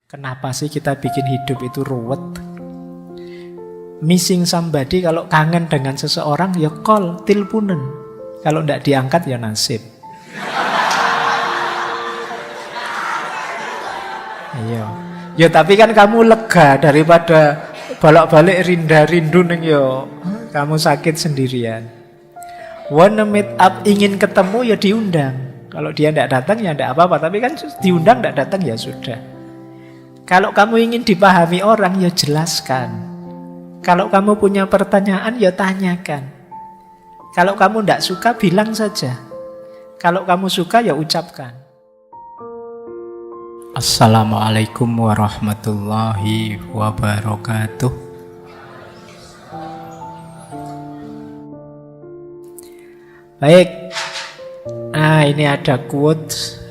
Kenapa sih kita bikin hidup itu ruwet? Missing somebody, kalau kangen dengan seseorang ya call, tilpunen. Kalau tidak diangkat ya nasib. Iya. Ya tapi kan kamu lega daripada bolak-balik rindu neng yo. Kamu sakit sendirian. Wanna meet up, ingin ketemu ya diundang. Kalau dia tidak datang ya tidak apa-apa. Tapi kan diundang tidak datang ya sudah. Kalau kamu ingin dipahami orang ya jelaskan. Kalau kamu punya pertanyaan ya tanyakan. Kalau kamu tidak suka bilang saja. Kalau kamu suka ya ucapkan. Assalamualaikum warahmatullahi wabarakatuh. Baik. Nah, ini ada quote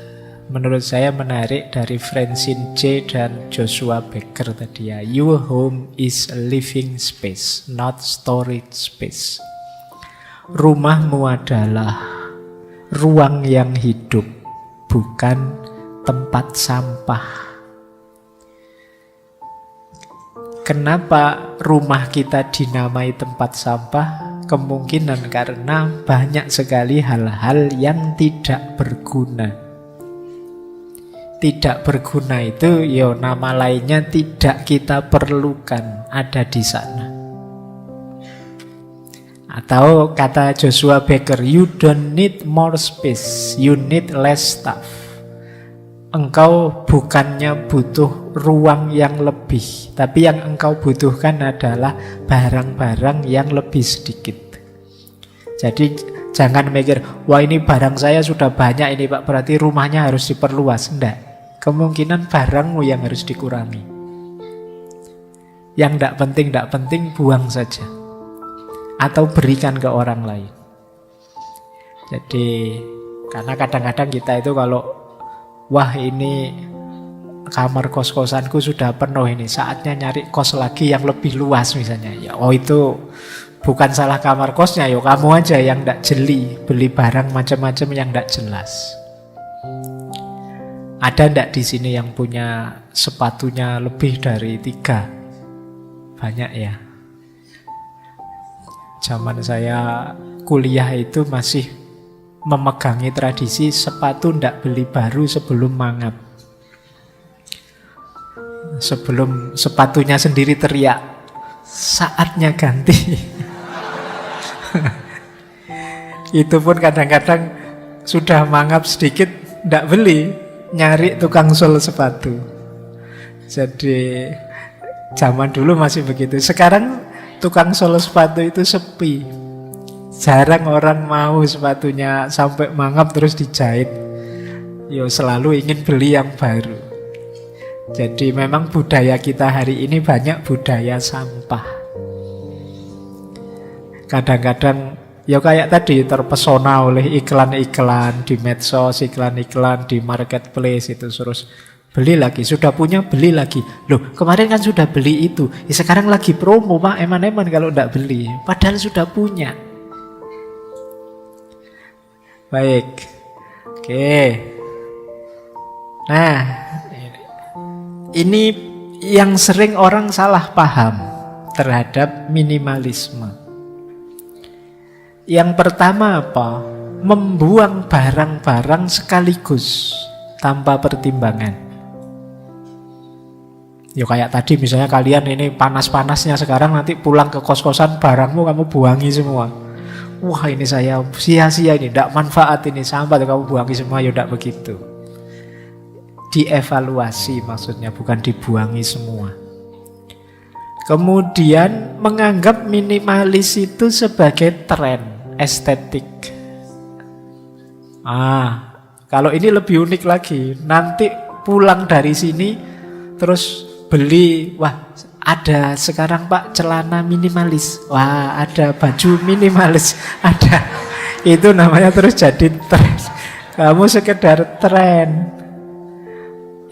menurut saya menarik dari Francine C. dan Joshua Becker tadi ya. Your home is a living space, not storage space. Rumahmu adalah ruang yang hidup, bukan tempat sampah. Kenapa rumah kita dinamai tempat sampah? Kemungkinan karena banyak sekali hal-hal yang tidak berguna. Tidak berguna itu ya nama lainnya tidak kita perlukan ada di sana. Atau kata Joshua Becker, you don't need more space, you need less stuff. Engkau bukannya butuh ruang yang lebih, tapi yang engkau butuhkan adalah barang-barang yang lebih sedikit. Jadi jangan mikir, wah ini barang saya sudah banyak ini Pak, berarti rumahnya harus diperluas. Enggak. Kemungkinan barangmu yang harus dikurangi. Yang tidak penting buang saja. Atau berikan ke orang lain. Jadi, karena kadang-kadang kita itu kalau, wah ini kamar kos-kosanku sudah penuh ini, saatnya nyari kos lagi yang lebih luas misalnya. Ya, oh itu bukan salah kamar kosnya, ya kamu aja yang tidak jeli, beli barang macam-macam yang tidak jelas. Ada ndak di sini yang punya sepatunya lebih dari 3? Banyak ya. Zaman saya kuliah itu masih memegangi tradisi sepatu ndak beli baru sebelum mangap. Sebelum sepatunya sendiri teriak, saatnya ganti. Itu pun kadang-kadang sudah mangap sedikit ndak beli. Nyari tukang sol sepatu. Jadi zaman dulu masih begitu. Sekarang tukang sol sepatu itu sepi. Jarang orang mau sepatunya sampai mangap terus dijahit. Yo selalu ingin beli yang baru. Jadi memang budaya kita hari ini banyak budaya sampah. Kadang-kadang ya kayak tadi terpesona oleh iklan-iklan di medsos, iklan-iklan di marketplace itu terus beli lagi, sudah punya beli lagi. Loh, kemarin kan sudah beli itu. Ya sekarang lagi promo, Pak. Eman-eman kalau enggak beli. Padahal sudah punya. Baik. Oke. Nah, ini yang sering orang salah paham terhadap minimalisme. Yang pertama apa? Membuang barang-barang sekaligus tanpa pertimbangan. Ya kayak tadi misalnya kalian ini panas-panasnya sekarang, nanti pulang ke kos-kosan barangmu kamu buangi semua. Wah ini saya sia-sia ini, tidak manfaat ini, sampah kamu buangi semua. Ya tidak begitu. Dievaluasi maksudnya, bukan dibuangi semua. Kemudian menganggap minimalis itu sebagai tren estetik. Kalau ini lebih unik lagi. Nanti pulang dari sini terus beli, wah ada sekarang Pak celana minimalis, wah ada baju minimalis, ada. Itu namanya terus jadi tren. Kamu sekedar tren.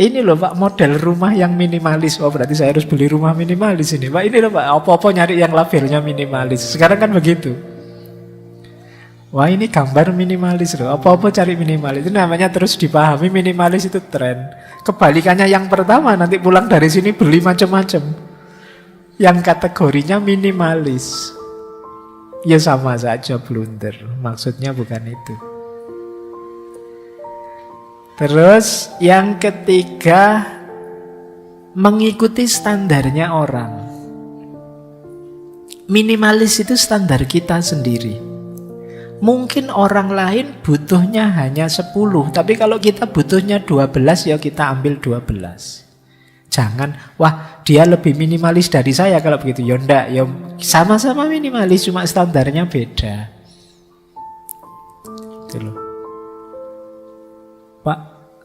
Ini loh Pak model rumah yang minimalis. Oh berarti saya harus beli rumah minimalis ini Pak. Ini loh Pak, apa-apa nyari yang labelnya minimalis. Sekarang kan begitu. Wah ini gambar minimalis loh. Apa-apa cari minimalis. Itu namanya terus dipahami minimalis itu tren. Kebalikannya yang pertama, nanti pulang dari sini beli macam-macam. Yang kategorinya minimalis. Ya sama saja blunder. Maksudnya bukan itu. Terus yang ketiga, mengikuti standarnya orang. Minimalis itu standar kita sendiri. Mungkin orang lain butuhnya hanya 10, tapi kalau kita butuhnya 12, ya kita ambil 12. Jangan, wah dia lebih minimalis dari saya kalau begitu. Ya enggak, ya sama-sama minimalis, cuma standarnya beda. Itu loh. Pak,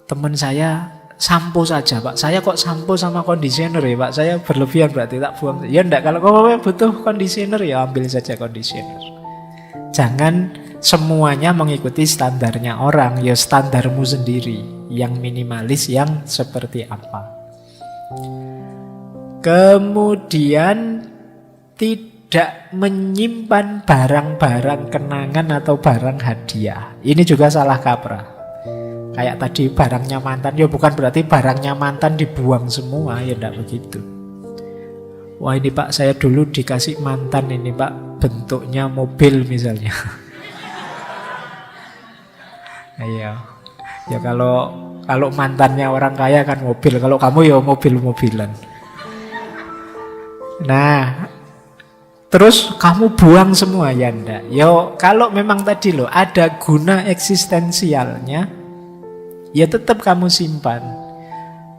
teman saya sampo saja Pak. Saya kok sampo sama conditioner ya Pak. Saya berlebihan berarti tak buang. Ya enggak, kalau kamu butuh conditioner ya ambil saja conditioner. Jangan semuanya mengikuti standarnya orang. Ya standarmu sendiri. Yang minimalis yang seperti apa. Kemudian tidak menyimpan barang-barang kenangan atau barang hadiah. Ini juga salah kaprah. Kayak tadi barangnya mantan, ya bukan berarti barangnya mantan dibuang semua, ya enggak begitu. Wah ini Pak, saya dulu dikasih mantan ini Pak, bentuknya mobil misalnya. Iya. Ya kalau mantannya orang kaya kan mobil, kalau kamu ya mobil-mobilan. Nah, terus kamu buang semua ya enggak. Yo kalau memang tadi loh ada guna eksistensialnya, ya tetap kamu simpan.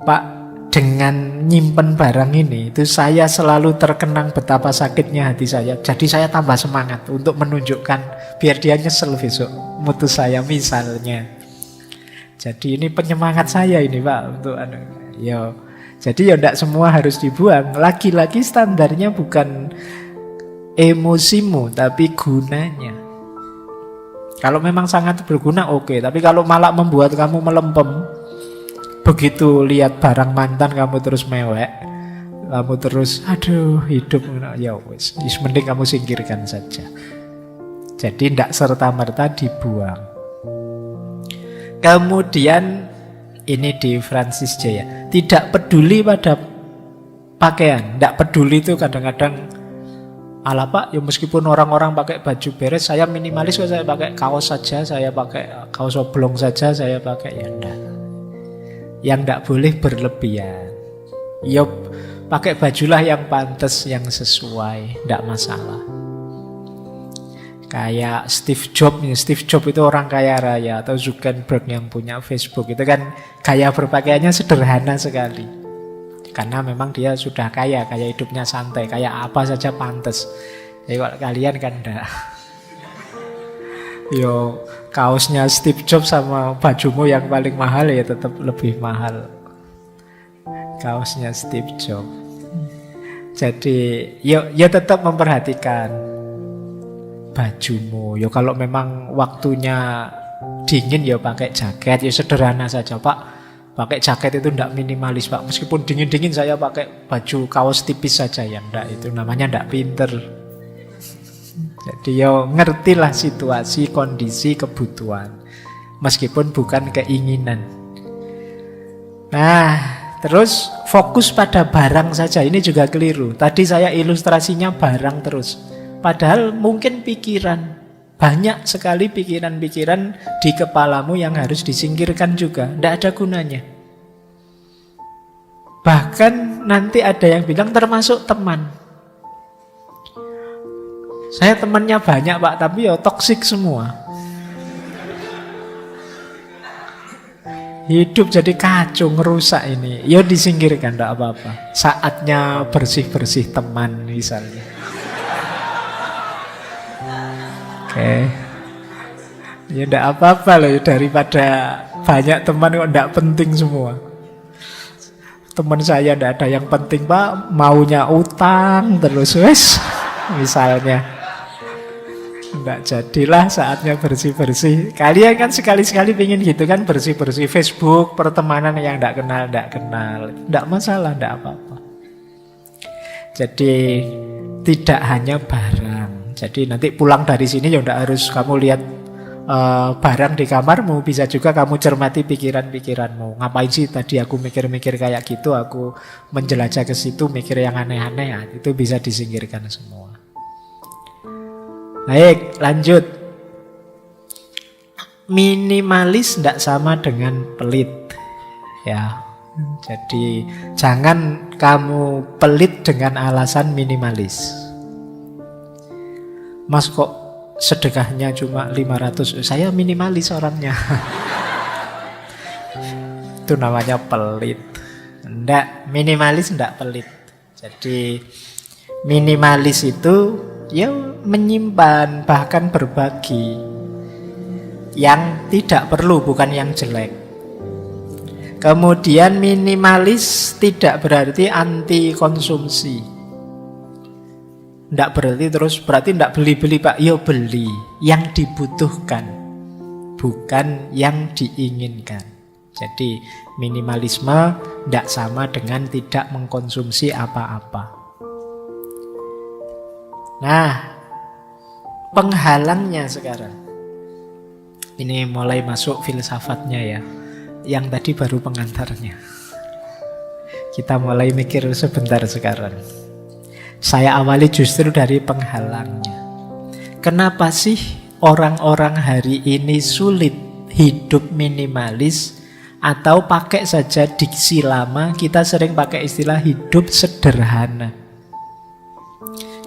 Pak, dengan nyimpen barang ini itu saya selalu terkenang betapa sakitnya hati saya. Jadi saya tambah semangat untuk menunjukkan biar dia nyesel besok mutus saya misalnya. Jadi ini penyemangat saya ini Pak untuk yo. Jadi ya enggak semua harus dibuang. Lagi-lagi standarnya bukan emosimu tapi gunanya. Kalau memang sangat berguna oke, tapi kalau malah membuat kamu melempem, begitu lihat barang mantan kamu terus mewek, kamu terus aduh hidup ya wis, mending kamu singkirkan saja. Jadi tidak serta-merta dibuang. Kemudian ini di Francis J ya, tidak peduli pada pakaian. Tidak peduli itu kadang-kadang ala Pak, ya meskipun orang-orang pakai baju beres, saya minimalis kok, saya pakai kaos saja, saya pakai kaos oblong saja, saya pakai ya enggak. Yang enggak boleh berlebihan. Ya pakai bajulah yang pantas, yang sesuai, enggak masalah. Kayak Steve Jobs itu orang kaya raya, atau Zuckerberg yang punya Facebook, itu kan gaya berpakaiannya sederhana sekali. Karena memang dia sudah kaya hidupnya santai, kayak apa saja pantas. Jadi kalau kalian kan enggak. Yo, kaosnya Steve Jobs sama bajumu yang paling mahal ya tetap lebih mahal. Kaosnya Steve Jobs. Jadi, ya tetap memperhatikan bajumu. Ya kalau memang waktunya dingin ya pakai jaket, ya sederhana saja Pak. Pakai jaket itu tidak minimalis Pak. Meskipun dingin-dingin saya pakai baju kaos tipis saja ya enggak, itu namanya enggak pinter. Jadi ya ngertilah situasi, kondisi, kebutuhan. Meskipun bukan keinginan. Nah, terus fokus pada barang saja, ini juga keliru. Tadi saya ilustrasinya barang terus. Padahal mungkin pikiran, banyak sekali pikiran-pikiran di kepalamu yang harus disingkirkan juga. Tidak ada gunanya. Bahkan nanti ada yang bilang termasuk teman. Saya temannya banyak Pak, tapi ya toksik semua. Hidup jadi kacau, ngerusak ini. Ya disingkirkan, tidak apa-apa. Saatnya bersih-bersih teman misalnya. Oke. Ya enggak apa-apa loh, daripada banyak teman kok enggak penting semua. Teman saya enggak ada yang penting Pak, maunya utang terus wes misalnya. Enggak jadilah saatnya bersih-bersih. Kalian kan sekali-sekali pengen gitu kan, bersih-bersih Facebook, pertemanan yang enggak kenal. Enggak masalah, enggak apa-apa. Jadi tidak hanya barang. Jadi nanti pulang dari sini ya enggak harus kamu lihat barang di kamarmu, bisa juga kamu cermati pikiran-pikiranmu. Ngapain sih tadi aku mikir-mikir kayak gitu, aku menjelajah ke situ mikir yang aneh-aneh, ya, itu bisa disingkirkan semua. Baik, lanjut. Minimalis tidak sama dengan pelit, ya. Jadi jangan kamu pelit dengan alasan minimalis. Mas kok sedekahnya cuma 500, saya minimalis orangnya. Itu namanya pelit. Minimalis enggak pelit. Jadi minimalis itu ya menyimpan, bahkan berbagi yang tidak perlu, bukan yang jelek. Kemudian minimalis tidak berarti anti konsumsi. Tidak berarti tidak beli-beli Pak. Ya beli yang dibutuhkan, bukan yang diinginkan. Jadi minimalisme tidak sama dengan tidak mengkonsumsi apa-apa. Nah, penghalangnya sekarang. Ini mulai masuk filsafatnya ya. Yang tadi baru pengantarnya. Kita mulai mikir sebentar sekarang. Saya awali justru dari penghalangnya. Kenapa sih orang-orang hari ini sulit hidup minimalis, atau pakai saja diksi lama, kita sering pakai istilah hidup sederhana.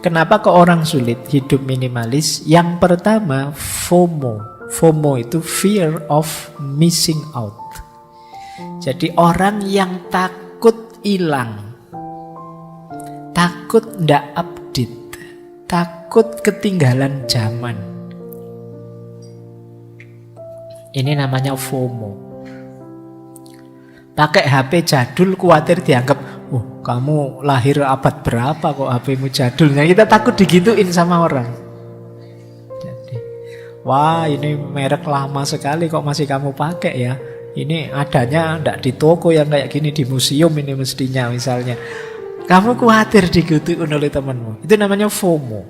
Kenapa kok orang sulit hidup minimalis? Yang pertama, FOMO. FOMO itu fear of missing out. Jadi orang yang takut hilang, takut ndak update, takut ketinggalan zaman. Ini namanya FOMO. Pakai HP jadul khawatir dianggap, oh kamu lahir abad berapa kok HPmu jadul. Nah, kita takut digituin sama orang. Jadi, wah ini merek lama sekali kok masih kamu pakai ya. Ini adanya ndak di toko yang kayak gini, di museum ini mestinya misalnya. Kamu khawatir digituin oleh temanmu. Itu namanya FOMO.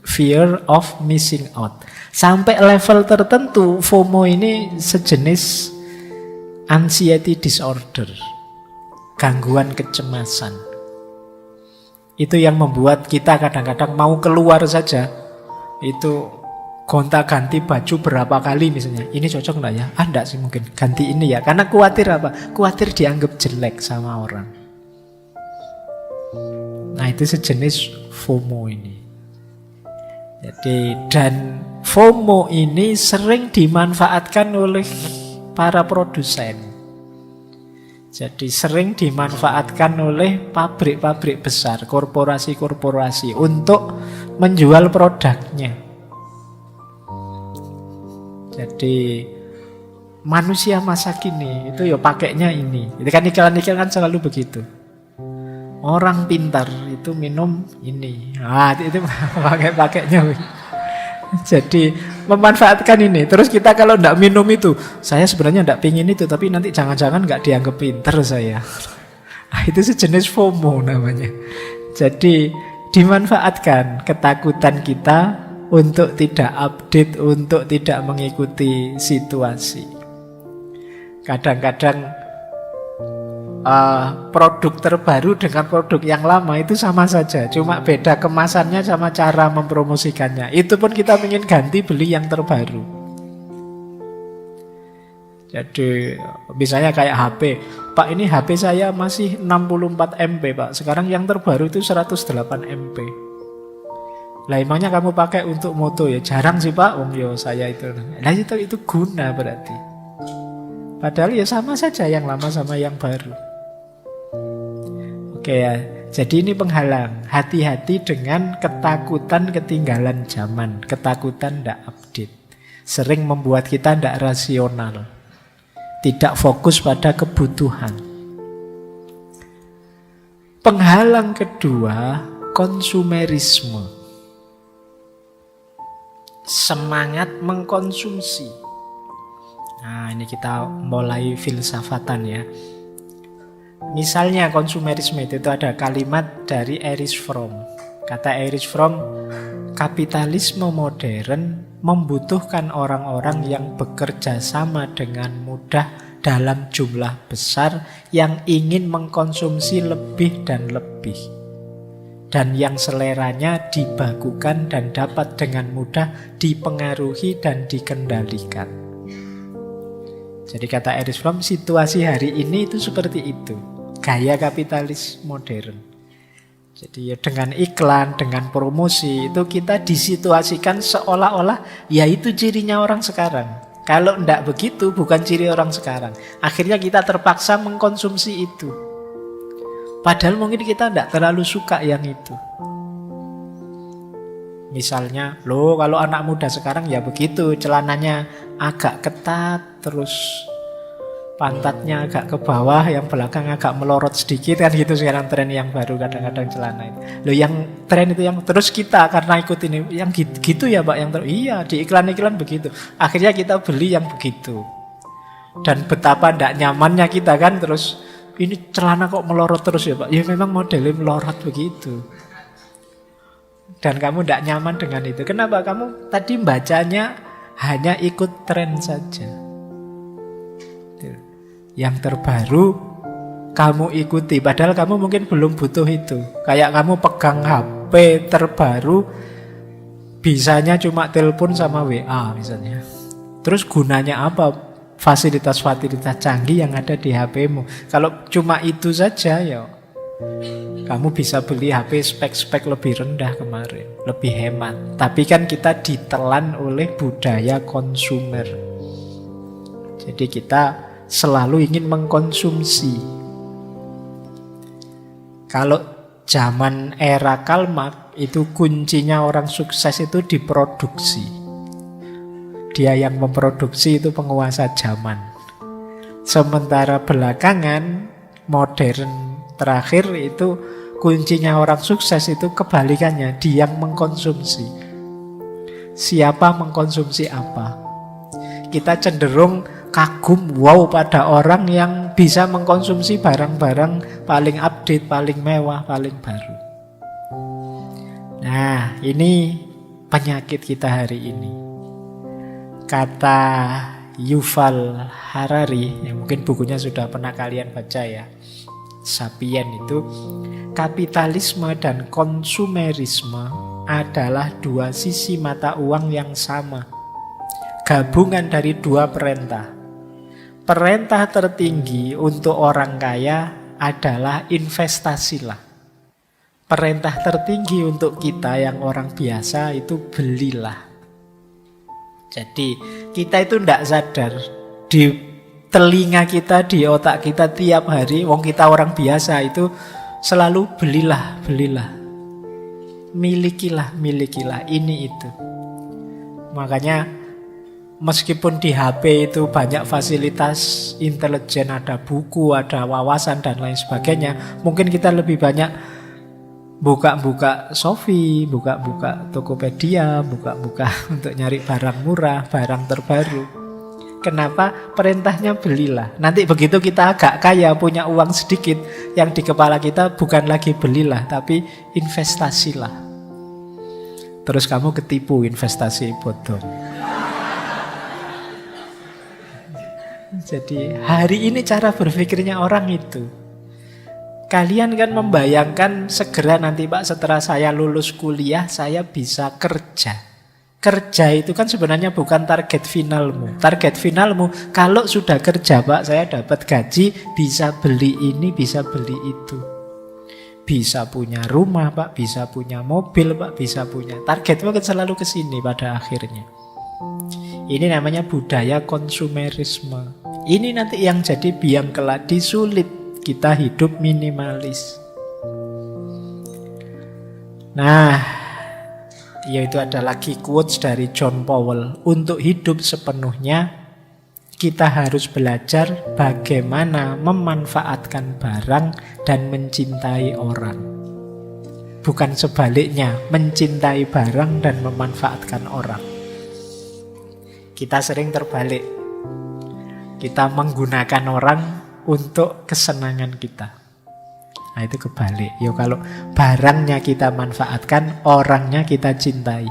Fear of missing out. Sampai level tertentu FOMO ini sejenis anxiety disorder, gangguan kecemasan. Itu yang membuat kita kadang-kadang mau keluar saja, itu gonta-ganti baju berapa kali misalnya. Ini cocok enggak ya? Ah enggak sih mungkin, ganti ini ya. Karena khawatir apa? Khawatir dianggap jelek sama orang. Nah itu sejenis FOMO ini. Jadi, dan FOMO ini sering dimanfaatkan oleh para produsen. Jadi sering dimanfaatkan oleh pabrik-pabrik besar, korporasi-korporasi untuk menjual produknya. Jadi manusia masa kini itu ya pakainya ini. Itu kan iklan-iklan kan selalu begitu. Orang pintar itu minum ini. Ah, itu pakainya. Jadi memanfaatkan ini. Terus kita kalau tidak minum itu, saya sebenarnya tidak pingin itu, tapi nanti jangan-jangan nggak dianggap pintar saya. Nah, itu sejenis FOMO namanya. Jadi dimanfaatkan ketakutan kita untuk tidak update, untuk tidak mengikuti situasi. Kadang-kadang produk terbaru dengan produk yang lama itu sama saja, cuma beda kemasannya sama cara mempromosikannya. Itu pun kita ingin ganti beli yang terbaru. Jadi misalnya kayak HP, Pak ini HP saya masih 64 MB Pak, sekarang yang terbaru itu 108 MB. Lah emangnya kamu pakai untuk moto ya? Jarang sih Pak, yo saya itu. Nah itu guna berarti. Padahal ya sama saja yang lama sama yang baru. Oke ya, jadi ini penghalang. Hati-hati dengan ketakutan ketinggalan zaman, ketakutan tidak update. Sering membuat kita tidak rasional, tidak fokus pada kebutuhan. Penghalang kedua, konsumerisme. Semangat mengkonsumsi. Nah ini kita mulai filsafatan ya. Misalnya konsumerisme itu ada kalimat dari Erich Fromm. Kata Erich Fromm, kapitalisme modern membutuhkan orang-orang yang bekerja sama dengan mudah dalam jumlah besar, yang ingin mengkonsumsi lebih dan lebih, dan yang seleranya dibakukan dan dapat dengan mudah dipengaruhi dan dikendalikan. Jadi kata Erich Fromm, situasi hari ini itu seperti itu, gaya kapitalis modern. Jadi ya dengan iklan, dengan promosi, itu kita disituasikan seolah-olah ya itu cirinya orang sekarang. Kalau enggak begitu, bukan ciri orang sekarang. Akhirnya kita terpaksa mengkonsumsi itu. Padahal mungkin kita enggak terlalu suka yang itu. Misalnya, loh kalau anak muda sekarang ya begitu, celananya agak ketat, terus pantatnya agak ke bawah, yang belakang agak melorot sedikit, kan gitu sekarang tren yang baru kadang-kadang celana itu. Loh yang tren itu yang terus kita karena ikut ini, yang gitu ya Pak, yang iya di iklan-iklan begitu. Akhirnya kita beli yang begitu. Dan betapa tidak nyamannya kita kan, terus ini celana kok melorot terus ya Pak. Ya memang modelnya melorot begitu. Dan kamu tidak nyaman dengan itu. Kenapa? Kamu tadi bacanya hanya ikut tren saja. Yang terbaru kamu ikuti, padahal kamu mungkin belum butuh itu. Kayak kamu pegang HP terbaru, bisanya cuma telepon sama WA misalnya. Terus gunanya apa fasilitas-fasilitas canggih yang ada di HP-mu? Kalau cuma itu saja ya kamu bisa beli HP spek-spek lebih rendah kemarin, lebih hemat. Tapi kan kita ditelan oleh budaya konsumer. Jadi kita selalu ingin mengkonsumsi. Kalau zaman era Karl Marx itu kuncinya orang sukses itu diproduksi. Dia yang memproduksi itu penguasa zaman. Sementara belakangan modern terakhir itu kuncinya orang sukses itu kebalikannya, dia yang mengkonsumsi. Siapa mengkonsumsi apa? Kita cenderung kagum, wow pada orang yang bisa mengkonsumsi barang-barang paling update, paling mewah, paling baru. Nah, ini penyakit kita hari ini. Kata Yuval Harari, yang mungkin bukunya sudah pernah kalian baca ya, Sapien itu, kapitalisme dan konsumerisme adalah dua sisi mata uang yang sama. Gabungan dari dua perintah. Perintah tertinggi untuk orang kaya adalah investasilah. Perintah tertinggi untuk kita yang orang biasa itu belilah. Jadi kita itu tidak sadar, di telinga kita, di otak kita tiap hari, wong kita orang biasa itu selalu belilah, belilah. Milikilah, milikilah, ini itu. Makanya meskipun di HP itu banyak fasilitas intelijen, ada buku, ada wawasan dan lain sebagainya, mungkin kita lebih banyak buka-buka Shopee, buka-buka Tokopedia, buka-buka untuk nyari barang murah, barang terbaru. Kenapa? Perintahnya belilah. Nanti begitu kita agak kaya, punya uang sedikit, yang di kepala kita bukan lagi belilah, tapi investasilah. Terus kamu ketipu investasi bodong. Jadi hari ini cara berpikirnya orang itu. Kalian kan membayangkan segera nanti Pak, setelah saya lulus kuliah saya bisa kerja. Kerja itu kan sebenarnya bukan target finalmu. Target finalmu kalau sudah kerja Pak, saya dapat gaji, bisa beli ini, bisa beli itu. Bisa punya rumah Pak, bisa punya mobil Pak, bisa punya. Targetmu kan selalu ke sini pada akhirnya. Ini namanya budaya konsumerisme. Ini nanti yang jadi biang keladi, sulit kita hidup minimalis. Nah, yaitu ada lagi quotes dari John Powell. Untuk hidup sepenuhnya, kita harus belajar bagaimana memanfaatkan barang dan mencintai orang. Bukan sebaliknya, mencintai barang dan memanfaatkan orang. Kita sering terbalik. Kita menggunakan orang untuk kesenangan kita. Nah itu kebalik. Yo kalau barangnya kita manfaatkan, orangnya kita cintai.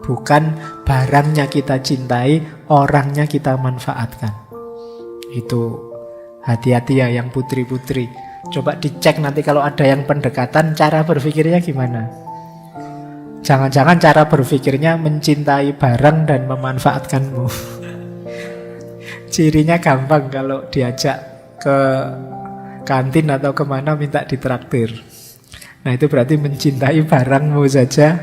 Bukan barangnya kita cintai, orangnya kita manfaatkan. Itu hati-hati ya yang putri-putri. Coba dicek nanti kalau ada yang pendekatan, cara berpikirnya gimana. Jangan-jangan cara berpikirnya mencintai barang dan memanfaatkanmu. Cirinya gampang kalau diajak ke kantin atau kemana minta ditraktir. Nah itu berarti mencintai barangmu saja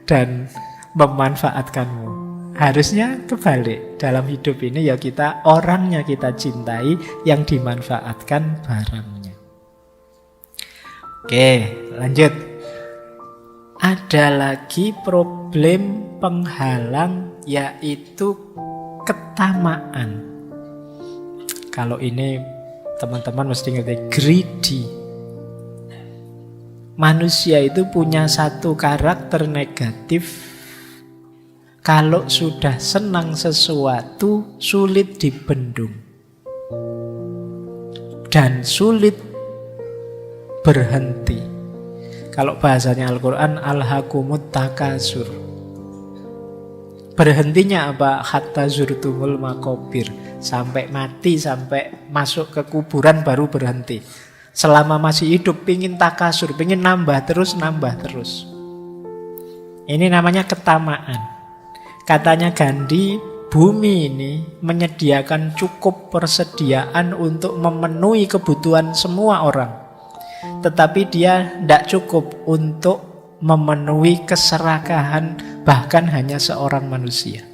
dan memanfaatkanmu. Harusnya kebalik. Dalam hidup ini ya kita orangnya kita cintai, yang dimanfaatkan barangnya. Oke, lanjut. Ada lagi problem penghalang, yaitu ketamaan. Kalau ini teman-teman mesti ngerti, greedy. Manusia itu punya satu karakter negatif. Kalau sudah senang sesuatu, sulit dibendung dan sulit berhenti. Kalau bahasanya Al-Quran, alhaqumut takasur. Berhentinya apa? Hatta zurtumul maqabir. Sampai mati, sampai masuk ke kuburan baru berhenti. Selama masih hidup pingin takasur, pingin nambah terus. Ini namanya ketamaan. Katanya Gandhi, bumi ini menyediakan cukup persediaan untuk memenuhi kebutuhan semua orang. Tetapi dia tidak cukup untuk memenuhi keserakahan bahkan hanya seorang manusia.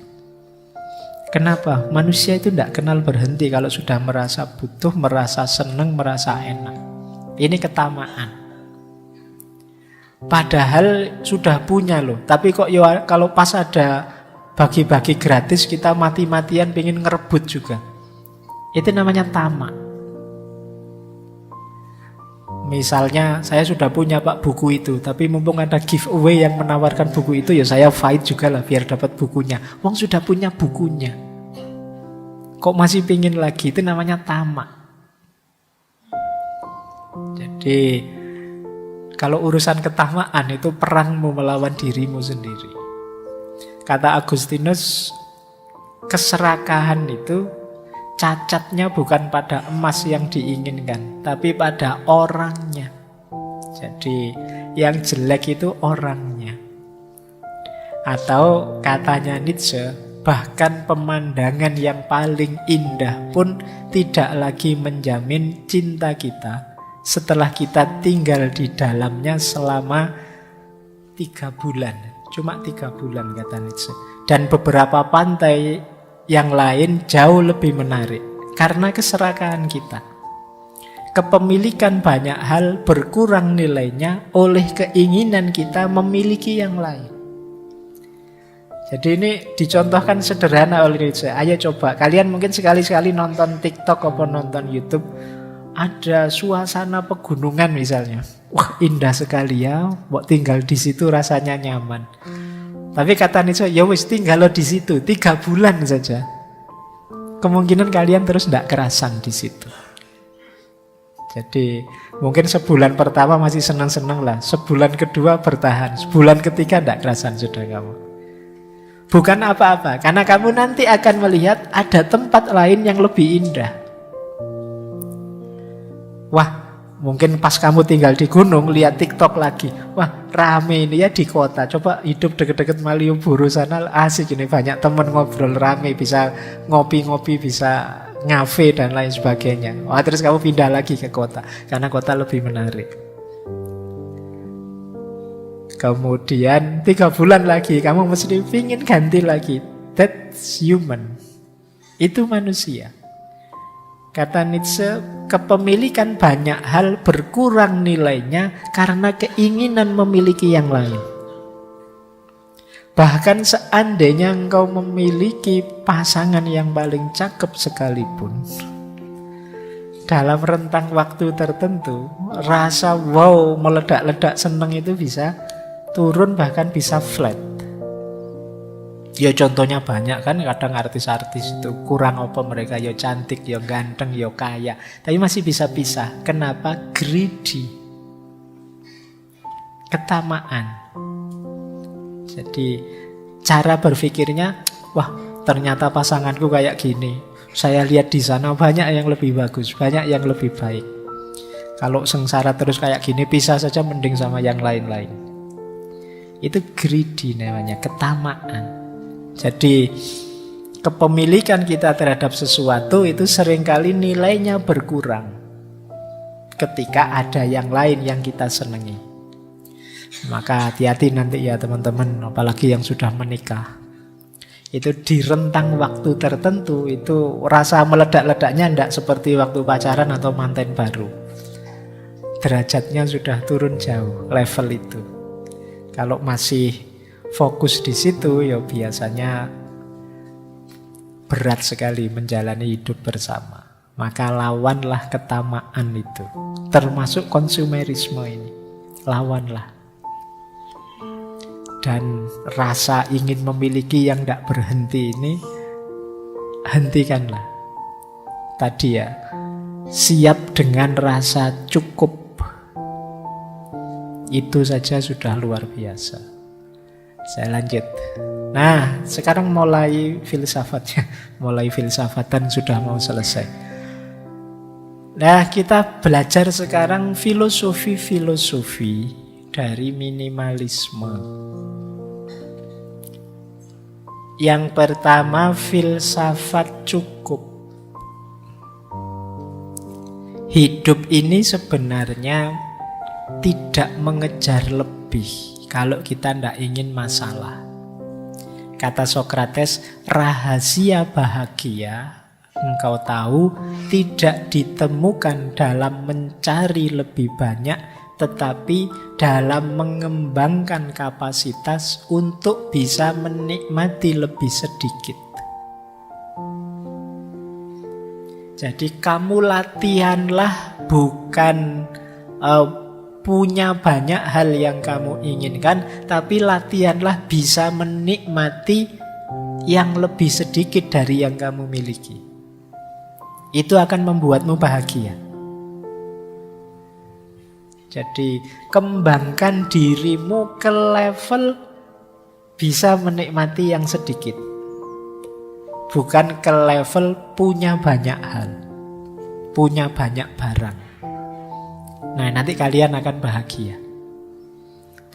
Kenapa? Manusia itu tidak kenal berhenti kalau sudah merasa butuh, merasa senang, merasa enak. Ini ketamaan. Padahal sudah punya loh. Tapi kok ya kalau pas ada bagi-bagi gratis kita mati-matian pengen ngerebut juga. Itu namanya tamak. Misalnya saya sudah punya Pak buku itu, tapi mumpung ada giveaway yang menawarkan buku itu, ya saya fight juga lah biar dapat bukunya. Wong sudah punya bukunya, kok masih pingin lagi? Itu namanya tamak. Jadi kalau urusan ketamaan itu perangmu melawan dirimu sendiri. Kata Agustinus, keserakahan itu cacatnya bukan pada emas yang diinginkan, tapi pada orangnya. Jadi yang jelek itu orangnya. Atau katanya Nietzsche, bahkan pemandangan yang paling indah pun tidak lagi menjamin cinta kita setelah kita tinggal di dalamnya selama 3 bulan. Cuma 3 bulan kata Nietzsche. Dan beberapa pantai yang lain jauh lebih menarik karena keserakahan kita. Kepemilikan banyak hal berkurang nilainya oleh keinginan kita memiliki yang lain. Jadi ini dicontohkan sederhana oleh Nietzsche. Ayo coba, kalian mungkin sekali-sekali nonton TikTok atau nonton YouTube, ada suasana pegunungan misalnya. Wah, indah sekali ya, mau tinggal di situ rasanya nyaman. Tapi kata Nietzsche, ya wis tinggal di situ 3 bulan saja. Kemungkinan kalian terus tidak kerasan di situ. Jadi mungkin sebulan pertama masih senang-senang lah, sebulan kedua bertahan, sebulan ketiga tidak kerasan sudah kamu. Bukan apa-apa, karena kamu nanti akan melihat ada tempat lain yang lebih indah. Wah, mungkin pas kamu tinggal di gunung, lihat TikTok lagi. Wah, rame ini ya di kota. Coba hidup deket-deket Malioboro sana, asik ini, banyak temen ngobrol, rame, bisa ngopi-ngopi, bisa ngafe dan lain sebagainya. Wah, terus kamu pindah lagi ke kota, karena kota lebih menarik. Kemudian 3 bulan lagi, kamu mesti pingin ganti lagi. That's human. Itu manusia. Kata Nietzsche, kepemilikan banyak hal berkurang nilainya karena keinginan memiliki yang lain. Bahkan seandainya engkau memiliki pasangan yang paling cakep sekalipun, dalam rentang waktu tertentu, rasa wow, meledak-ledak seneng itu bisa turun, bahkan bisa flat. Ya contohnya banyak kan, kadang artis-artis itu kurang apa mereka, ya cantik, ya ganteng, ya kaya, tapi masih bisa pisah. Kenapa? Greedy. Ketamaan. Jadi cara berpikirnya, wah ternyata pasanganku kayak gini, saya lihat di sana banyak yang lebih bagus, banyak yang lebih baik. Kalau sengsara terus kayak gini, pisah saja mending sama yang lain-lain. Itu greedy namanya, ketamaan. Jadi kepemilikan kita terhadap sesuatu itu seringkali nilainya berkurang ketika ada yang lain yang kita senangi. Maka hati-hati nanti ya teman-teman, apalagi yang sudah menikah. Itu di rentang waktu tertentu itu rasa meledak-ledaknya tidak seperti waktu pacaran atau manten baru. Derajatnya sudah turun jauh level itu. Kalau masih fokus di situ ya biasanya berat sekali menjalani hidup bersama. Maka lawanlah ketamaan itu. Termasuk konsumerisme ini. Lawanlah. Dan rasa ingin memiliki yang tidak berhenti ini, hentikanlah. Tadi ya, siap dengan rasa cukup. Itu saja sudah luar biasa. Saya lanjut. Nah, sekarang mulai filsafatnya. Mulai filsafatan sudah mau selesai. Nah, kita belajar sekarang filosofi-filosofi dari minimalisme. Yang pertama, filsafat cukup. Hidup ini sebenarnya tidak mengejar lebih kalau kita tidak ingin masalah. Kata Sokrates, rahasia bahagia, engkau tahu, tidak ditemukan dalam mencari lebih banyak, tetapi dalam mengembangkan kapasitas untuk bisa menikmati lebih sedikit. Jadi kamu latihanlah bukan punya banyak hal yang kamu inginkan, tapi latihanlah bisa menikmati yang lebih sedikit dari yang kamu miliki. Itu akan membuatmu bahagia. Jadi kembangkan dirimu ke level bisa menikmati yang sedikit. Bukan ke level punya banyak hal, punya banyak barang. Nah, nanti kalian akan bahagia.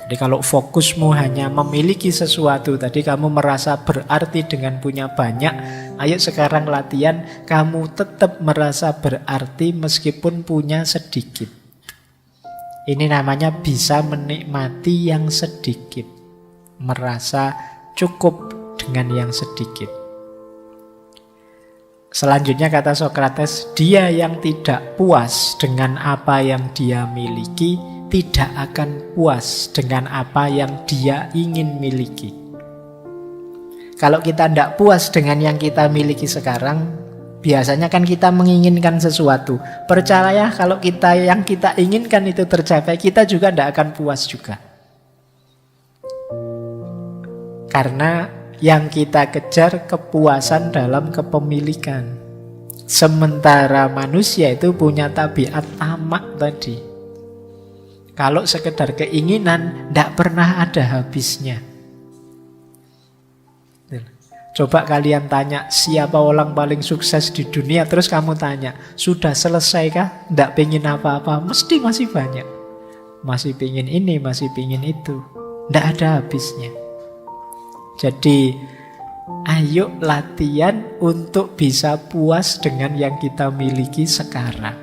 Jadi kalau fokusmu hanya memiliki sesuatu, tadi kamu merasa berarti dengan punya banyak, ayo sekarang latihan, kamu tetap merasa berarti meskipun punya sedikit. Ini namanya bisa menikmati yang sedikit. Merasa cukup dengan yang sedikit. Selanjutnya kata Sokrates, dia yang tidak puas dengan apa yang dia miliki, tidak akan puas dengan apa yang dia ingin miliki. Kalau kita tidak puas dengan yang kita miliki sekarang, biasanya kan kita menginginkan sesuatu. Percaya kalau yang kita inginkan itu tercapai, kita juga tidak akan puas juga. Karena yang kita kejar kepuasan dalam kepemilikan. Sementara manusia itu punya tabiat tamak tadi. Kalau sekedar keinginan, tidak pernah ada habisnya. Coba kalian tanya siapa orang paling sukses di dunia, terus kamu tanya, sudah selesai kah? Tidak pengen apa-apa, mesti masih banyak. Masih pengen ini, masih pengen itu. Tidak ada habisnya. Jadi ayo latihan untuk bisa puas dengan yang kita miliki sekarang.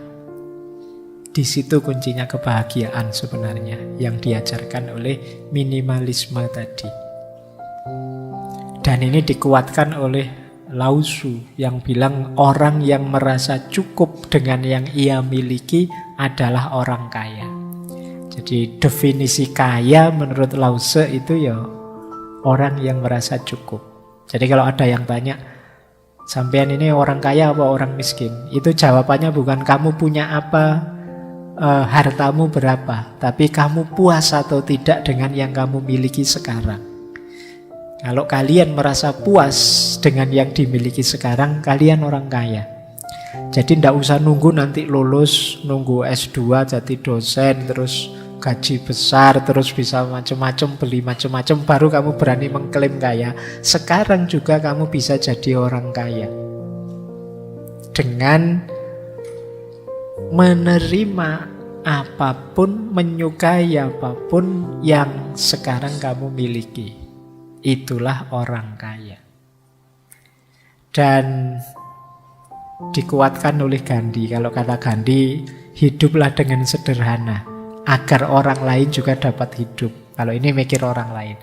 Di situ kuncinya kebahagiaan sebenarnya yang diajarkan oleh minimalisme tadi. Dan ini dikuatkan oleh Lao Tzu yang bilang orang yang merasa cukup dengan yang ia miliki adalah orang kaya. Jadi definisi kaya menurut Lao Tzu itu ya orang yang merasa cukup. Jadi kalau ada yang tanya, sampean ini orang kaya apa orang miskin? Itu jawabannya bukan kamu punya apa, hartamu berapa, tapi kamu puas atau tidak dengan yang kamu miliki sekarang. Kalau kalian merasa puas dengan yang dimiliki sekarang, kalian orang kaya. Jadi tidak usah nunggu nanti lulus, nunggu S2 jadi dosen, terus gaji besar, terus bisa macam-macam, beli macam-macam, baru kamu berani mengklaim kaya. Sekarang juga kamu bisa jadi orang kaya dengan menerima apapun, menyukai apapun yang sekarang kamu miliki. Itulah orang kaya. Dan dikuatkan oleh Gandhi. Kalau kata Gandhi, hiduplah dengan sederhana agar orang lain juga dapat hidup. Kalau ini mikir orang lain.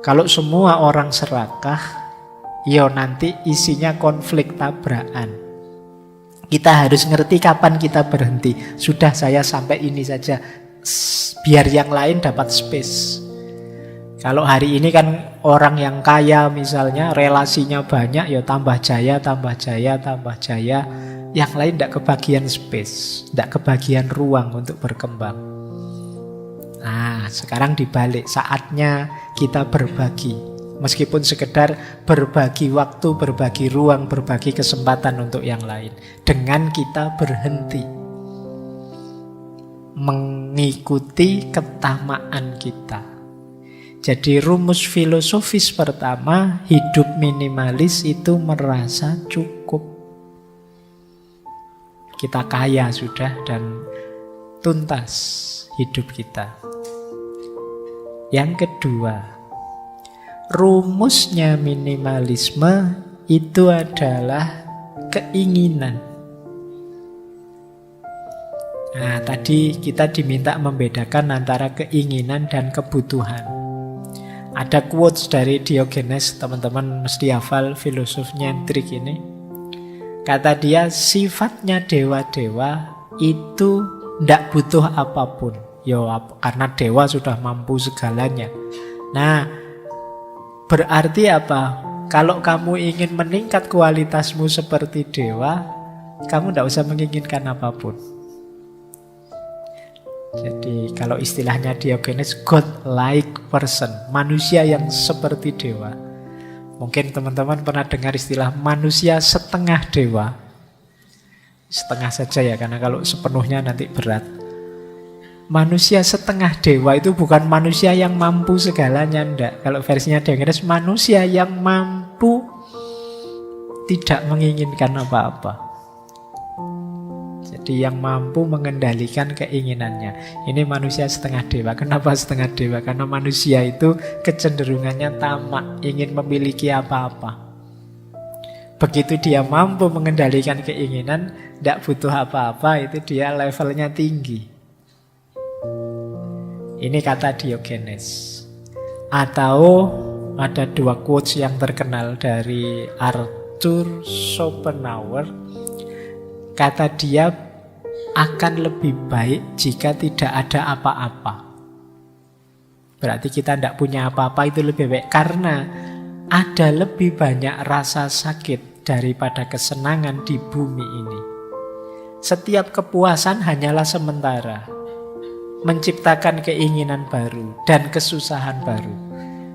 Kalau semua orang serakah, ya nanti isinya konflik tabrakan. Kita harus ngerti kapan kita berhenti. Sudah, saya sampai ini saja, biar yang lain dapat space. Kalau hari ini kan orang yang kaya misalnya relasinya banyak, ya tambah jaya, tambah jaya, tambah jaya. Yang lain tidak kebagian space, tidak kebagian ruang untuk berkembang. Nah, sekarang dibalik, saatnya kita berbagi. Meskipun sekedar berbagi waktu, berbagi ruang, berbagi kesempatan untuk yang lain. Dengan kita berhenti mengikuti ketamaan kita. Jadi rumus filosofis pertama, hidup minimalis itu merasa cukup. Kita kaya sudah dan tuntas hidup kita. Yang kedua, rumusnya minimalisme itu adalah keinginan. Nah, tadi kita diminta membedakan antara keinginan dan kebutuhan. Ada quotes dari Diogenes, teman-teman mesti hafal, filosof nyentrik ini. Kata dia, sifatnya dewa-dewa itu tidak butuh apapun. Karena dewa sudah mampu segalanya. Nah, berarti apa? Kalau kamu ingin meningkat kualitasmu seperti dewa, kamu tidak usah menginginkan apapun. Jadi kalau istilahnya Diogenes, God-like person, manusia yang seperti dewa. Mungkin teman-teman pernah dengar istilah manusia setengah dewa. Setengah saja ya, karena kalau sepenuhnya nanti berat. Manusia setengah dewa itu bukan manusia yang mampu segalanya, enggak. Kalau versinya Diogenes, manusia yang mampu tidak menginginkan apa-apa. Jadi yang mampu mengendalikan keinginannya. Ini manusia setengah dewa. Kenapa setengah dewa? Karena manusia itu kecenderungannya tamak, ingin memiliki apa-apa. Begitu dia mampu mengendalikan keinginan, tidak butuh apa-apa, itu dia levelnya tinggi. Ini kata Diogenes. Atau ada dua quotes yang terkenal dari Arthur Schopenhauer. Kata dia, akan lebih baik jika tidak ada apa-apa. Berarti kita tidak punya apa-apa itu lebih baik. Karena ada lebih banyak rasa sakit daripada kesenangan di bumi ini. Setiap kepuasan hanyalah sementara, menciptakan keinginan baru dan kesusahan baru.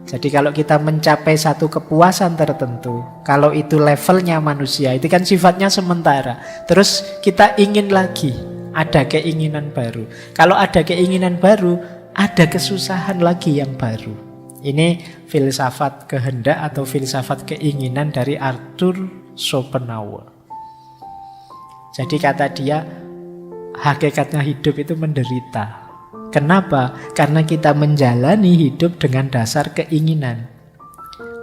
Jadi kalau kita mencapai satu kepuasan tertentu, kalau itu levelnya manusia, itu kan sifatnya sementara. Terus kita ingin lagi, ada keinginan baru. Kalau ada keinginan baru, ada kesusahan lagi yang baru. Ini filsafat kehendak atau filsafat keinginan dari Arthur Schopenhauer. Jadi kata dia, hakikatnya hidup itu menderita. Kenapa? Karena kita menjalani hidup dengan dasar keinginan.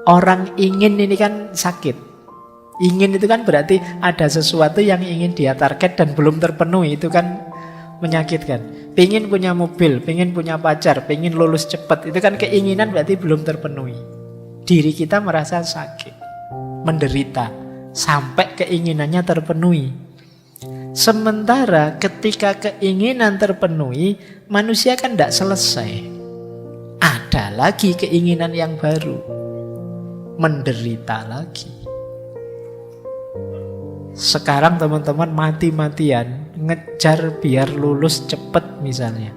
Orang ingin ini kan sakit. Ingin itu kan berarti ada sesuatu yang ingin dia target dan belum terpenuhi. Itu kan menyakitkan. Pengen punya mobil, pengen punya pacar, pengen lulus cepat. Itu kan keinginan berarti belum terpenuhi. Diri kita merasa sakit, menderita, sampai keinginannya terpenuhi. Sementara ketika keinginan terpenuhi, manusia kan tidak selesai. Ada lagi keinginan yang baru, menderita lagi. Sekarang teman-teman mati-matian ngejar biar lulus cepat misalnya.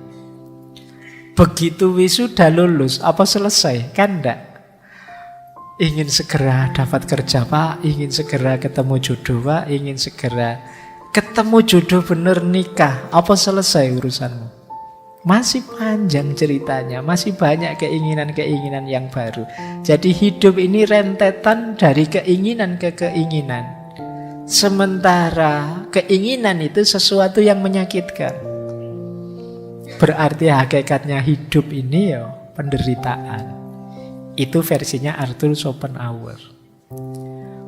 Begitu wisuda lulus, apa selesai? Kan enggak. Ingin segera dapat kerja Pak, ingin segera ketemu jodoh Pak, ingin segera ketemu jodoh bener nikah. Apa selesai urusanmu? Masih panjang ceritanya, masih banyak keinginan-keinginan yang baru. Jadi hidup ini rentetan dari keinginan ke keinginan. Sementara keinginan itu sesuatu yang menyakitkan. Berarti hakikatnya hidup ini ya penderitaan. Itu versinya Arthur Schopenhauer.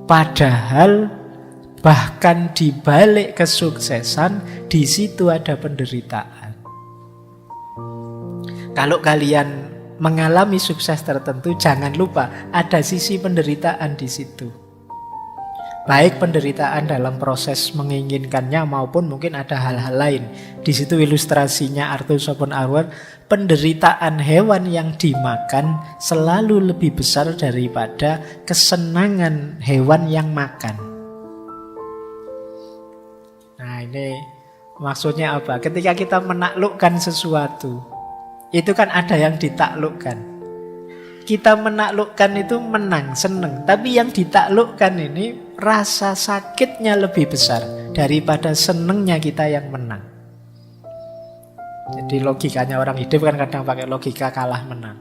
Padahal bahkan di balik kesuksesan, di situ ada penderitaan. Kalau kalian mengalami sukses tertentu, jangan lupa ada sisi penderitaan di situ. Baik penderitaan dalam proses menginginkannya maupun mungkin ada hal-hal lain. Di situ ilustrasinya Arthur Schopenhauer, penderitaan hewan yang dimakan selalu lebih besar daripada kesenangan hewan yang makan. Nah, ini maksudnya apa? Ketika kita menaklukkan sesuatu, itu kan ada yang ditaklukkan. Kita menaklukkan itu menang, seneng. Tapi yang ditaklukkan ini rasa sakitnya lebih besar daripada senengnya kita yang menang. Jadi logikanya orang hidup kan kadang pakai logika kalah menang.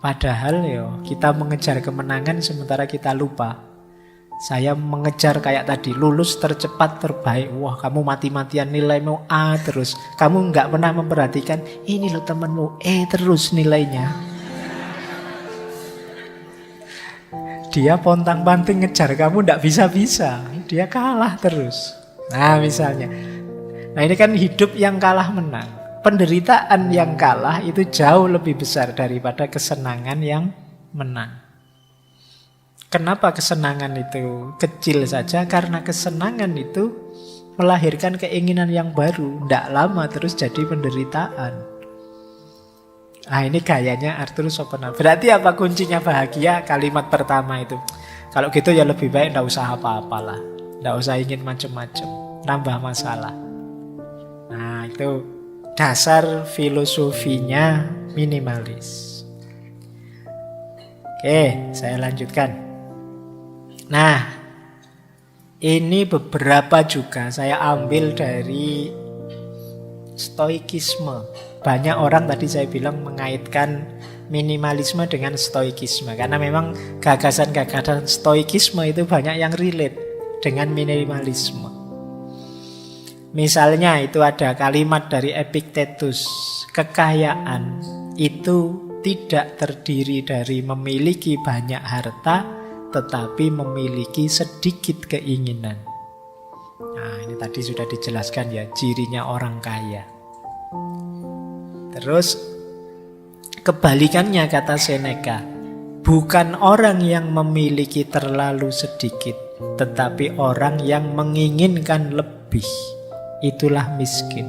Padahal kita mengejar kemenangan sementara kita lupa. Saya mengejar kayak tadi, lulus tercepat terbaik. Wah, kamu mati-matian nilaimu A terus. Kamu nggak pernah memperhatikan, ini loh temanmu E terus nilainya. Dia pontang-panting ngejar kamu nggak bisa-bisa. Dia kalah terus. Nah misalnya. Nah ini kan hidup yang kalah menang. Penderitaan yang kalah itu jauh lebih besar daripada kesenangan yang menang. Kenapa kesenangan itu kecil saja? Karena kesenangan itu melahirkan keinginan yang baru. Nggak lama terus jadi penderitaan. Ah ini gayanya Arthur Schopenhauer. Berarti apa kuncinya bahagia? Kalimat pertama itu. Kalau gitu ya lebih baik nggak usah apa-apalah. Nggak usah ingin macam-macam. Nambah masalah. Nah itu dasar filosofinya minimalis. Oke, saya lanjutkan. Nah, ini beberapa juga saya ambil dari Stoikisme. Banyak orang tadi saya bilang mengaitkan minimalisme dengan stoikisme. Karena memang gagasan-gagasan stoikisme itu banyak yang relate dengan minimalisme. Misalnya itu ada kalimat dari Epictetus. Kekayaan itu tidak terdiri dari memiliki banyak harta, tetapi memiliki sedikit keinginan. Nah ini tadi sudah dijelaskan ya, cirinya orang kaya. Terus kebalikannya kata Seneca, bukan orang yang memiliki terlalu sedikit, tetapi orang yang menginginkan lebih. Itulah miskin.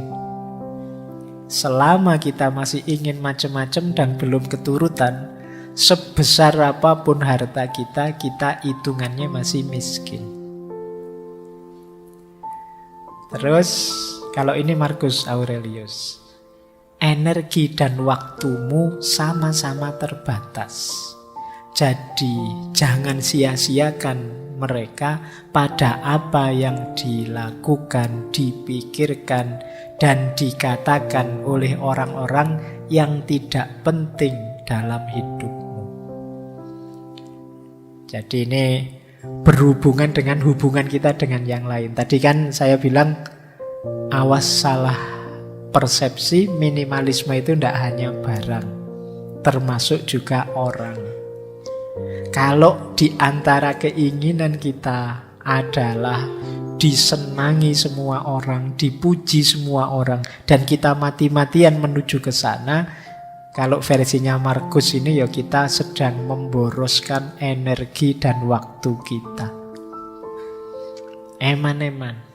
Selama kita masih ingin macam-macam dan belum keturutan, sebesar apapun harta kita, kita hitungannya masih miskin. Terus kalau ini Marcus Aurelius, energi dan waktumu sama-sama terbatas. Jadi jangan sia-siakan mereka pada apa yang dilakukan, dipikirkan, dan dikatakan oleh orang-orang yang tidak penting dalam hidupmu. Jadi ini berhubungan dengan hubungan kita dengan yang lain. Tadi kan saya bilang awas salah persepsi, minimalisme itu tidak hanya barang, termasuk juga orang. Kalau di antara keinginan kita adalah disenangi semua orang, dipuji semua orang, dan kita mati-matian menuju ke sana, kalau versinya Marcus ini ya kita sedang memboroskan energi dan waktu kita. Eman-eman.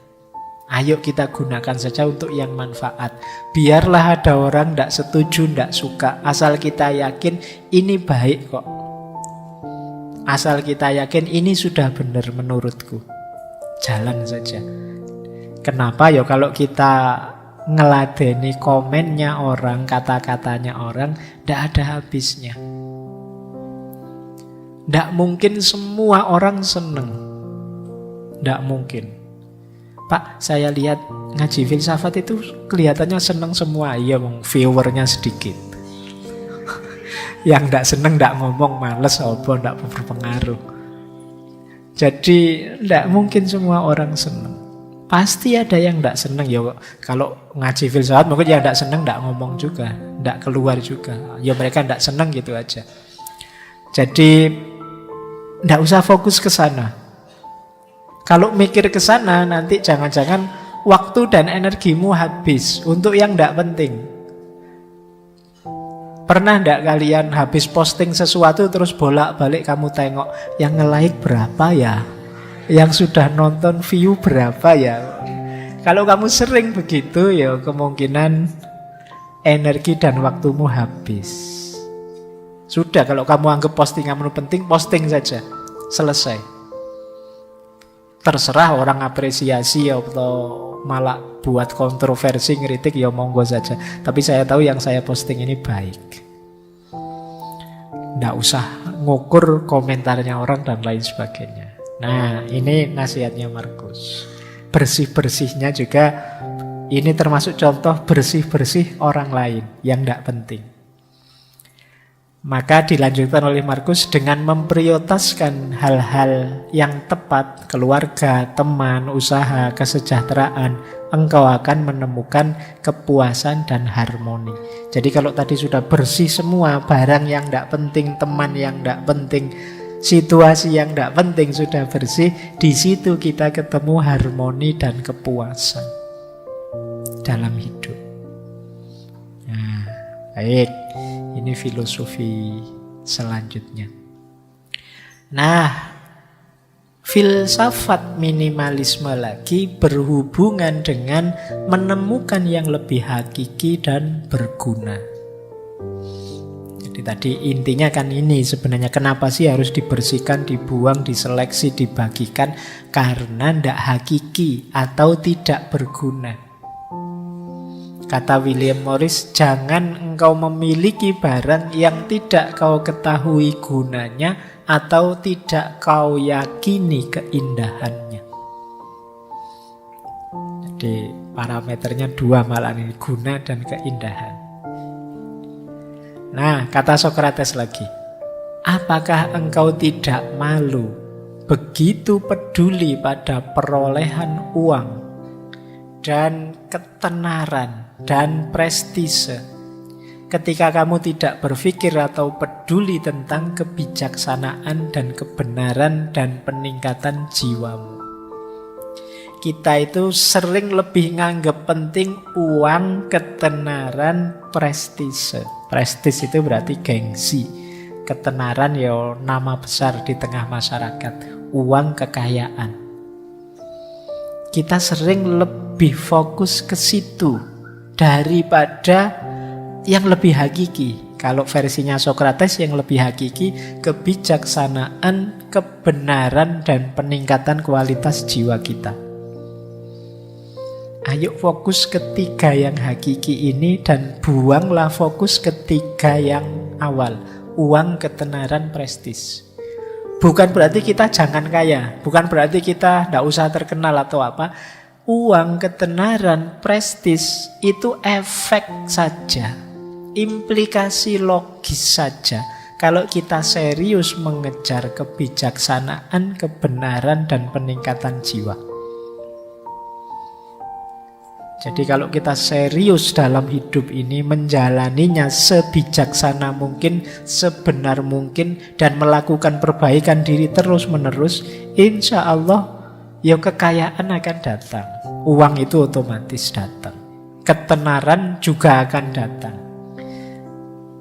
Ayo kita gunakan saja untuk yang manfaat. Biarlah ada orang tidak setuju, tidak suka. Asal kita yakin ini baik kok. Asal kita yakin ini sudah benar menurutku. Jalan saja. Kenapa ya kalau kita ngeladeni komennya orang, kata-katanya orang, tidak ada habisnya. Tidak mungkin semua orang seneng. Tidak mungkin. Pak, saya lihat ngaji filsafat itu kelihatannya seneng semua. Iya, viewernya sedikit. Yang tidak seneng tidak ngomong, males, tidak berpengaruh. Jadi tidak mungkin semua orang seneng. Pasti ada yang tidak seneng. Ya, kalau ngaji filsafat mungkin yang tidak seneng tidak ngomong juga, tidak keluar juga. Ya mereka tidak seneng gitu aja. Jadi tidak usah fokus ke sana. Kalau mikir ke sana nanti jangan-jangan waktu dan energimu habis untuk yang tidak penting. Pernah tidak kalian habis posting sesuatu terus bolak-balik kamu tengok yang nge-like berapa ya? Yang sudah nonton view berapa ya? Kalau kamu sering begitu ya kemungkinan energi dan waktumu habis. Sudah, kalau kamu anggap postinganmu penting, posting saja. Selesai. Terserah orang apresiasi atau malah buat kontroversi, ngeritik, ya monggo saja. Tapi saya tahu yang saya posting ini baik. Nggak usah ngukur komentarnya orang dan lain sebagainya. Nah, ini nasihatnya Markus. Bersih-bersihnya juga, ini termasuk contoh bersih-bersih orang lain yang nggak penting. Maka dilanjutkan oleh Markus dengan memprioritaskan hal-hal yang tepat, keluarga, teman, usaha, kesejahteraan, engkau akan menemukan kepuasan dan harmoni. Jadi kalau tadi sudah bersih semua, barang yang tidak penting, teman yang tidak penting, situasi yang tidak penting sudah bersih, di situ kita ketemu harmoni dan kepuasan dalam hidup. Nah, baik. Ini filosofi selanjutnya. Nah, filsafat minimalisme lagi berhubungan dengan menemukan yang lebih hakiki dan berguna. Jadi tadi intinya kan ini sebenarnya, kenapa sih harus dibersihkan, dibuang, diseleksi, dibagikan? Karena tidak hakiki atau tidak berguna. Kata William Morris, jangan engkau memiliki barang yang tidak kau ketahui gunanya atau tidak kau yakini keindahannya. Jadi parameternya dua malah ini, guna dan keindahan. Nah, kata Sokrates lagi, apakah engkau tidak malu begitu peduli pada perolehan uang dan ketenaran dan prestise ketika kamu tidak berpikir atau peduli tentang kebijaksanaan dan kebenaran dan peningkatan jiwamu? Kita itu sering lebih nganggap penting uang, ketenaran, prestise. Prestis itu berarti gengsi. Ketenaran ya nama besar di tengah masyarakat. Uang, kekayaan. Kita sering lebih fokus ke situ daripada yang lebih hakiki. Kalau versinya Sokrates yang lebih hakiki, kebijaksanaan, kebenaran, dan peningkatan kualitas jiwa kita. Ayo fokus ketiga yang hakiki ini dan buanglah fokus ketiga yang awal. Uang, ketenaran, prestis. Bukan berarti kita jangan kaya, bukan berarti kita tidak usah terkenal atau apa. Uang, ketenaran, prestis itu efek saja, implikasi logis saja. Kalau kita serius mengejar kebijaksanaan, kebenaran, dan peningkatan jiwa. Jadi kalau kita serius dalam hidup ini, menjalaninya sebijaksana mungkin, sebenar mungkin, dan melakukan perbaikan diri terus-menerus, insya Allah ya kekayaan akan datang. Uang itu otomatis datang. Ketenaran juga akan datang.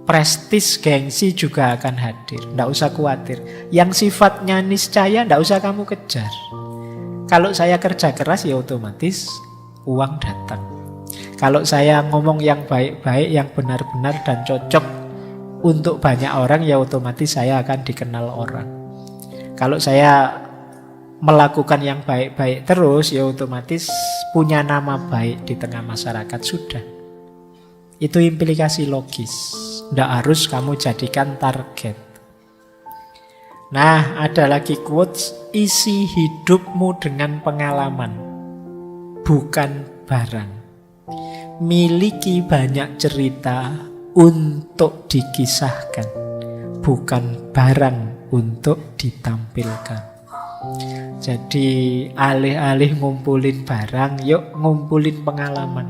Prestis, gengsi juga akan hadir. Tidak usah khawatir. Yang sifatnya niscaya tidak usah kamu kejar. Kalau saya kerja keras ya otomatis uang datang. Kalau saya ngomong yang baik-baik, yang benar-benar dan cocok untuk banyak orang, ya otomatis saya akan dikenal orang. Kalau saya melakukan yang baik-baik terus, ya otomatis punya nama baik di tengah masyarakat. Sudah. Itu implikasi logis. Tidak harus kamu jadikan target. Nah, ada lagi quotes, isi hidupmu dengan pengalaman, bukan barang. Miliki banyak cerita untuk dikisahkan, bukan barang untuk ditampilkan. Jadi alih-alih ngumpulin barang, yuk ngumpulin pengalaman.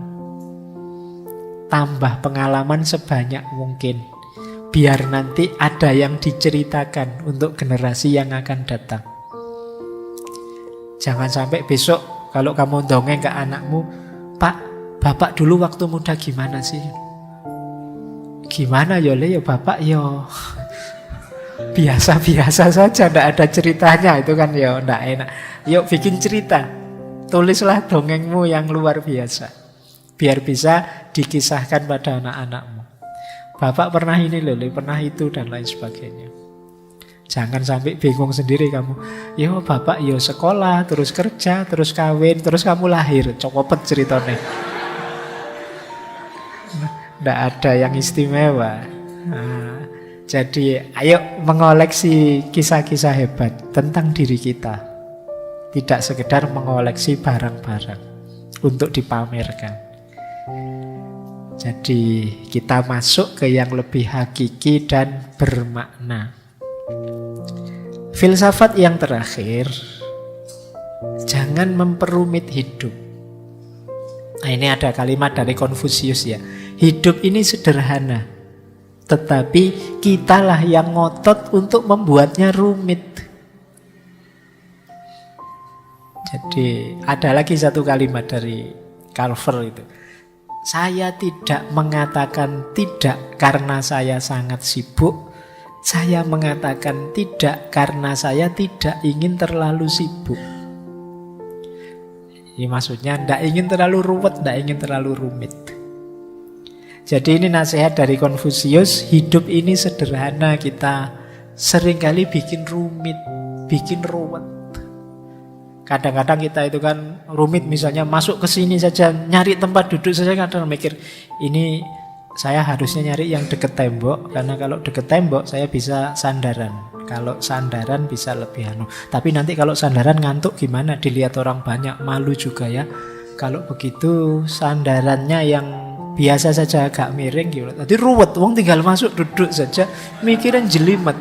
Tambah pengalaman sebanyak mungkin, biar nanti ada yang diceritakan untuk generasi yang akan datang. Jangan sampai besok kalau kamu dongeng ke anakmu, Pak, Bapak dulu waktu muda gimana sih? Gimana ya Le, ya Bapak ya biasa-biasa saja, tidak ada ceritanya. Itu kan ya tidak enak. Yuk bikin cerita, tulislah dongengmu yang luar biasa, biar bisa dikisahkan pada anak-anakmu. Bapak pernah ini loh, pernah itu, dan lain sebagainya. Jangan sampai bingung sendiri kamu. Yo bapak yo sekolah, terus kerja, terus kawin, terus kamu lahir. Copot ceritanya. Tidak ada yang istimewa. Nah, jadi ayo mengoleksi kisah-kisah hebat tentang diri kita. Tidak sekedar mengoleksi barang-barang untuk dipamerkan. Jadi kita masuk ke yang lebih hakiki dan bermakna. Filsafat yang terakhir, jangan memperumit hidup. Nah, ini ada kalimat dari Konfusius ya. Hidup ini sederhana, tetapi kitalah yang ngotot untuk membuatnya rumit. Jadi ada lagi satu kalimat dari Carver itu. Saya tidak mengatakan tidak karena saya sangat sibuk. Saya mengatakan tidak karena saya tidak ingin terlalu sibuk. Ini maksudnya tidak ingin terlalu ruwet, tidak ingin terlalu rumit. Jadi ini nasihat dari Konfusius. Hidup ini sederhana, kita seringkali bikin rumit, bikin ruwet. Kadang-kadang kita itu kan rumit, misalnya masuk ke sini saja, nyari tempat duduk saja, kadang mikir ini saya harusnya nyari yang deket tembok, karena kalau deket tembok saya bisa sandaran. Kalau sandaran bisa lebih Tapi nanti kalau sandaran ngantuk gimana? Dilihat orang banyak, malu juga ya. Kalau begitu sandarannya yang biasa saja agak miring gitu. Tadi ruwet, wong tinggal masuk duduk saja, mikirin jelimet.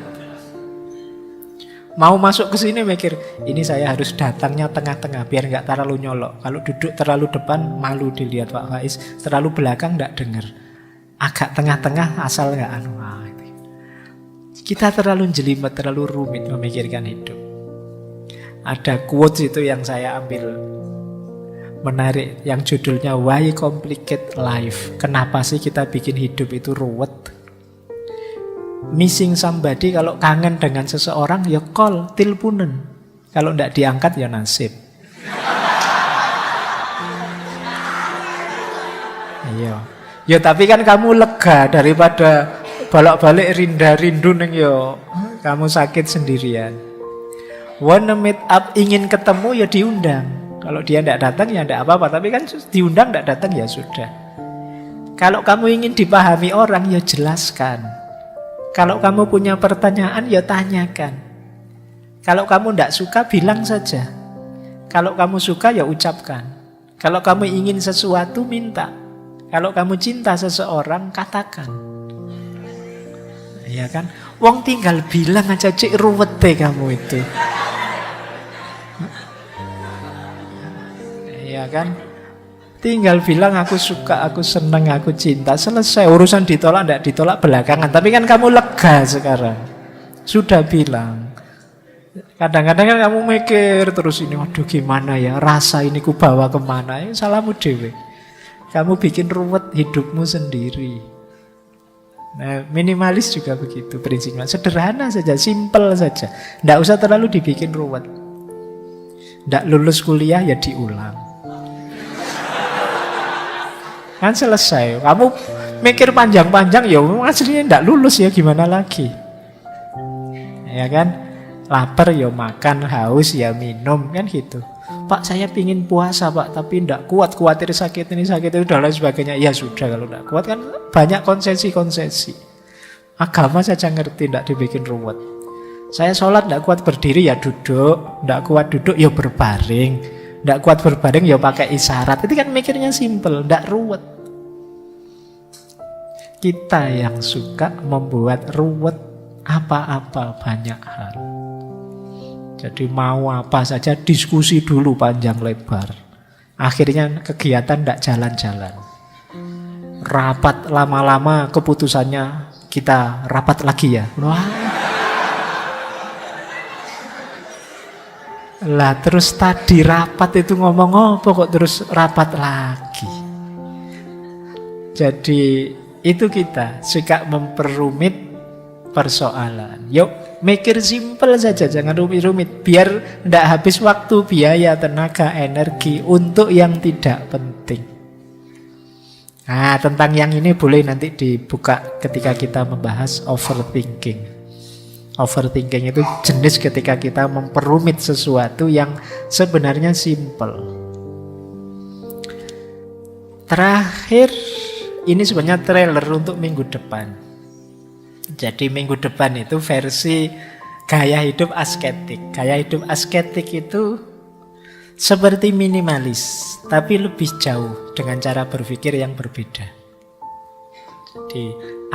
Mau masuk ke sini mikir, ini saya harus datangnya tengah-tengah biar nggak terlalu nyolok. Kalau duduk terlalu depan malu dilihat Pak Faiz, terlalu belakang nggak dengar. Agak tengah-tengah asal nggak Kita terlalu jelimet, terlalu rumit memikirkan hidup. Ada quotes itu yang saya ambil menarik, yang judulnya Why Complicate Life? Kenapa sih kita bikin hidup itu ruwet? Missing somebody, kalau kangen dengan seseorang ya call, tilpunen. Kalau tidak diangkat ya nasib. Iya. Ya tapi kan kamu lega daripada bolak-balik rindu neng yo kamu sakit sendirian. Wanna meet up, ingin ketemu ya diundang. Kalau dia tidak datang ya tidak apa-apa, tapi kan diundang tidak datang ya sudah. Kalau kamu ingin dipahami orang ya jelaskan. Kalau kamu punya pertanyaan ya tanyakan. Kalau kamu tidak suka bilang saja. Kalau kamu suka ya ucapkan. Kalau kamu ingin sesuatu minta. Kalau kamu cinta seseorang katakan. Ya kan? Wong tinggal bilang aja, cik ruwet deh kamu itu. Ya kan? Tinggal bilang aku suka, aku senang, aku cinta. Selesai, urusan ditolak tidak ditolak belakangan. Tapi kan kamu lega sekarang. Sudah bilang. Kadang-kadang kan kamu mikir terus ini, waduh gimana ya, rasa ini ku bawa kemana. Ya, salahmu dewe. Kamu bikin ruwet hidupmu sendiri. Nah, minimalis juga begitu prinsipnya. Sederhana saja, simple saja. Tidak usah terlalu dibikin ruwet. Tidak lulus kuliah ya diulang. Kan selesai. Kamu mikir panjang-panjang ya aslinya tidak lulus ya, gimana lagi? Ya kan? Lapar ya makan, haus ya minum, kan gitu. Pak saya pingin puasa Pak, tapi tidak kuat, khawatir sakit ini sakit itu dan lain sebagainya. Ya sudah, kalau tidak kuat kan banyak konsesi-konsesi. Agama saja ngerti, tidak dibikin ruwet. Saya sholat tidak kuat berdiri ya duduk, tidak kuat duduk ya berbaring, tidak kuat berbaring ya pakai isyarat. Itu kan mikirnya simple, tidak ruwet. Kita yang suka membuat ruwet apa-apa banyak hal. Jadi mau apa saja diskusi dulu panjang lebar. Akhirnya kegiatan tidak jalan-jalan. Rapat lama-lama keputusannya kita rapat lagi ya. Wah. Lah terus tadi rapat itu ngomong apa kok terus rapat lagi. Jadi itu kita suka memperumit persoalan. Yuk mikir simpel saja, jangan rumit-rumit. Biar tidak habis waktu, biaya, tenaga, energi untuk yang tidak penting. Nah, tentang yang ini boleh nanti dibuka ketika kita membahas overthinking. Overthinking itu jenis ketika kita memperumit sesuatu yang sebenarnya simple. Terakhir, ini sebenarnya trailer untuk minggu depan. Jadi minggu depan itu versi gaya hidup asketik. Gaya hidup asketik itu seperti minimalis, tapi lebih jauh dengan cara berpikir yang berbeda. Jadi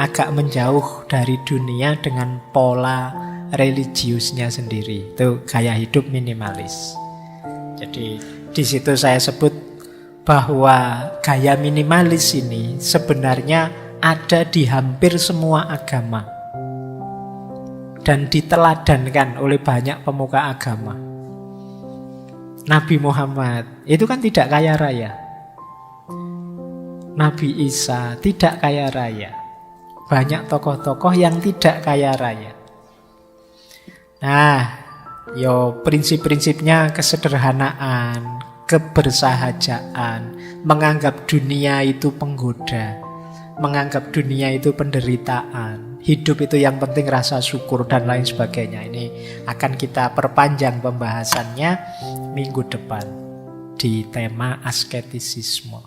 agak menjauh dari dunia dengan pola religiusnya sendiri. Itu gaya hidup minimalis. Jadi di situ saya sebut bahwa gaya minimalis ini sebenarnya ada di hampir semua agama dan diteladankan oleh banyak pemuka agama. Nabi Muhammad itu kan tidak kaya raya. Nabi Isa tidak kaya raya. Banyak tokoh-tokoh yang tidak kaya raya. Nah, prinsip-prinsipnya kesederhanaan, kebersahajaan, menganggap dunia itu penggoda, menganggap dunia itu penderitaan, hidup itu yang penting rasa syukur dan lain sebagainya. Ini akan kita perpanjang pembahasannya minggu depan di tema asketisisme.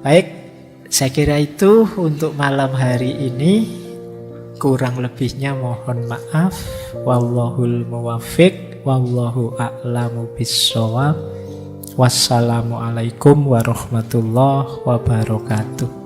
Baik, saya kira itu untuk malam hari ini. Kurang lebihnya mohon maaf. Wallahul muwaffiq, wallahu a'lamu bissawab. Wassalamualaikum warahmatullahi wabarakatuh.